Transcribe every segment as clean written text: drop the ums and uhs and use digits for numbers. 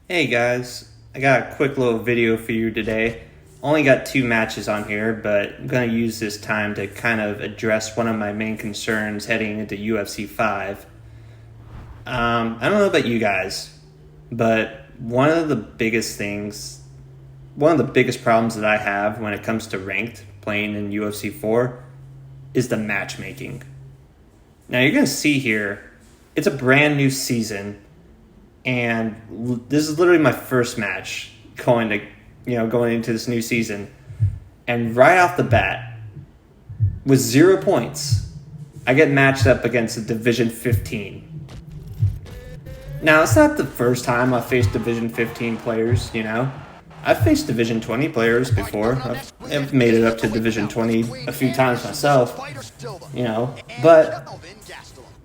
Hey guys, I got a quick little video for you today. Only got 2 matches on here, but I'm going to use this time to kind of address one of my main concerns heading into UFC 5. I don't know about you guys, but one of the biggest problems that I have when it comes to ranked playing in UFC 4 is the matchmaking. Now you're going to see here, it's a brand new season. And this is literally my first match going into this new season. And right off the bat, with 0 points, I get matched up against a Division 15. Now, it's not the first time I've faced Division 15 players, I've faced Division 20 players before. I've made it up to Division 20 a few times myself, But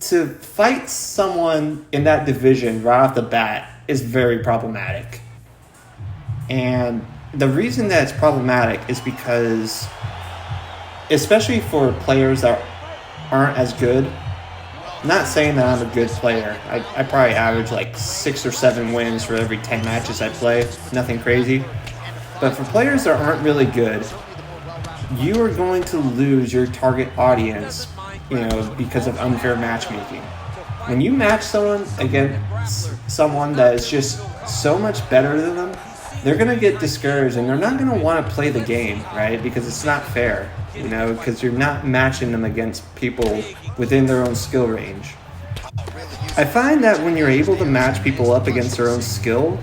to fight someone in that division right off the bat is very problematic. And the reason that it's problematic is because, especially for players that aren't as good, I'm not saying that I'm a good player. I probably average like 6 or 7 wins for every 10 matches I play. Nothing crazy. But for players that aren't really good, you are going to lose your target audience because of unfair matchmaking. When you match someone against someone that is just so much better than them, they're going to get discouraged and they're not going to want to play the game, right? Because it's not fair, because you're not matching them against people within their own skill range. I find that when you're able to match people up against their own skill,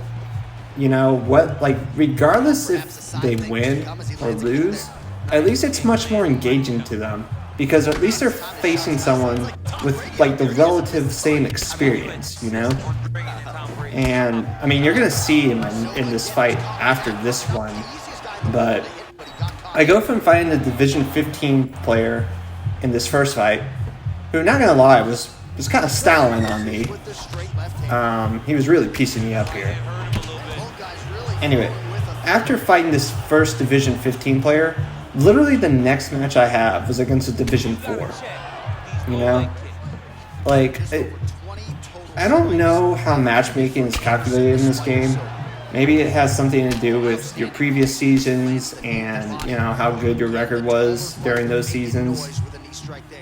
regardless if they win or lose, at least it's much more engaging to them. Because at least they're facing someone with the relative same experience, And I mean, you're gonna see in this fight after this one, but I go from fighting the Division 15 player in this first fight, who, not gonna lie, was kind of styling on me. He was really piecing me up here. Anyway, after fighting this first Division 15 player, literally the next match I have was against a Division 4. I don't know how matchmaking is calculated in this game. Maybe it has something to do with your previous seasons and, how good your record was during those seasons.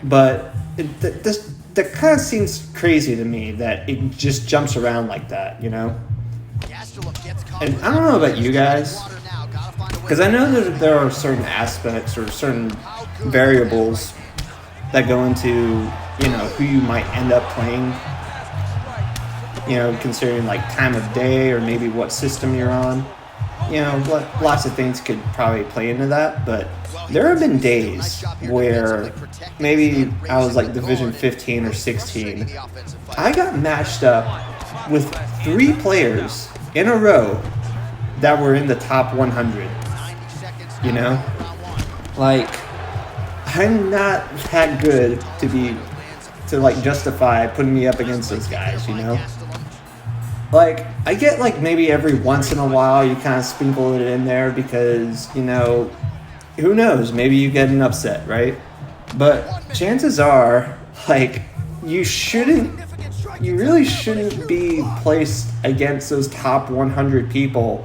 But that kind of seems crazy to me that it just jumps around like that, And I don't know about you guys, because I know that there are certain aspects or certain variables that go into, who you might end up playing, considering time of day or maybe what system you're on. Lots of things could probably play into that, but there have been days where maybe I was Division 15 or 16. I got matched up with 3 players in a row that were in the top 100. I'm not that good to justify putting me up against those guys, I get maybe every once in a while you kind of sprinkle it in there because, who knows, maybe you get an upset, right? But chances are, you really shouldn't be placed against those top 100 people,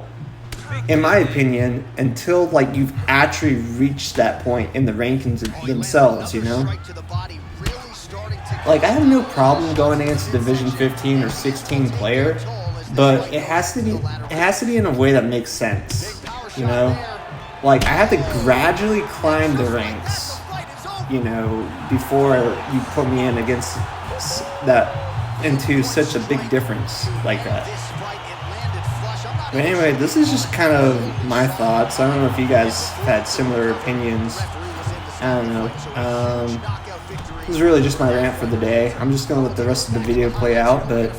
in my opinion, until you've actually reached that point in the rankings themselves, I have no problem going against a Division 15 or 16 player, but it has to be in a way that makes sense, I have to gradually climb the ranks, before you put me in against into such a big difference like that. But anyway, this is just kind of my thoughts. I don't know if you guys had similar opinions. I don't know. This is really just my rant for the day. I'm just going to let the rest of the video play out, but,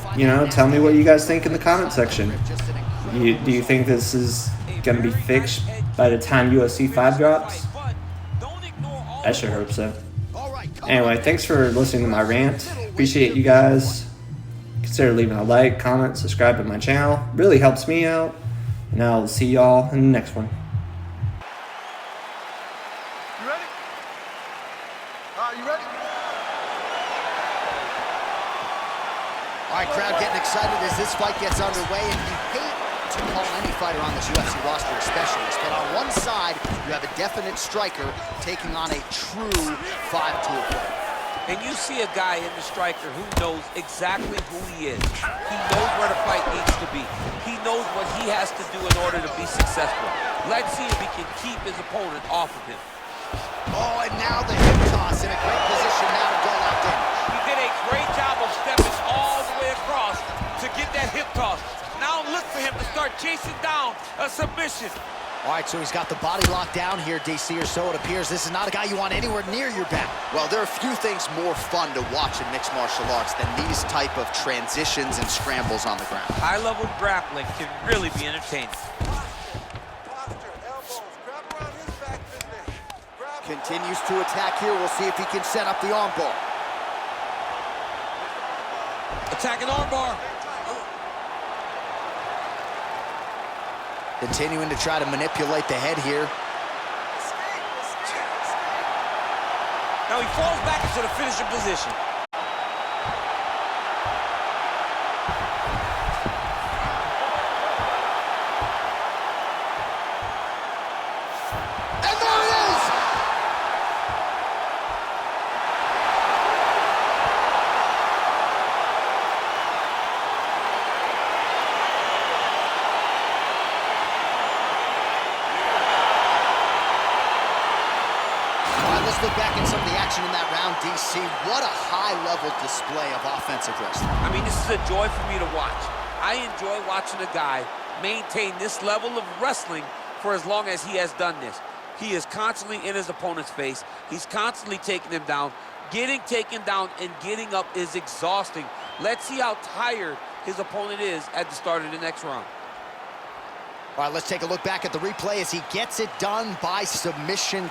tell me what you guys think in the comment section. Do you think this is going to be fixed by the time UFC 5 drops? I sure hope so. Anyway, thanks for listening to my rant. Appreciate you guys. Consider leaving a like, comment, subscribe to my channel. Really helps me out. And I'll see y'all in the next one. You ready? You ready? All right, crowd getting excited as this fight gets underway, and you hate to call any fighter on this UFC roster a specialist, but on one side, you have a definite striker taking on a true 5-tool player. And you see a guy in the striker who knows exactly who he is. He knows where the fight needs to be. He knows what he has to do in order to be successful. Let's see if he can keep his opponent off of him. Oh, and now the hip toss in a great position now to go locked in. He did a great job of stepping all the way across to get that hip toss. Now look for him to start chasing down a submission. All right, so he's got the body locked down here, DC, or so it appears. This is not a guy you want anywhere near your back. Well, there are few things more fun to watch in mixed martial arts than these type of transitions and scrambles on the ground. High-level grappling can really be entertaining. Continues to attack here. We'll see if he can set up the armbar. Attacking armbar. Continuing to try to manipulate the head here. Now he falls back into the finishing position. And there it is! Let's look back at some of the action in that round, DC. What a high-level display of offensive wrestling. I mean, this is a joy for me to watch. I enjoy watching a guy maintain this level of wrestling for as long as he has done this. He is constantly in his opponent's face. He's constantly taking him down. Getting taken down and getting up is exhausting. Let's see how tired his opponent is at the start of the next round. All right, let's take a look back at the replay as he gets it done by submission.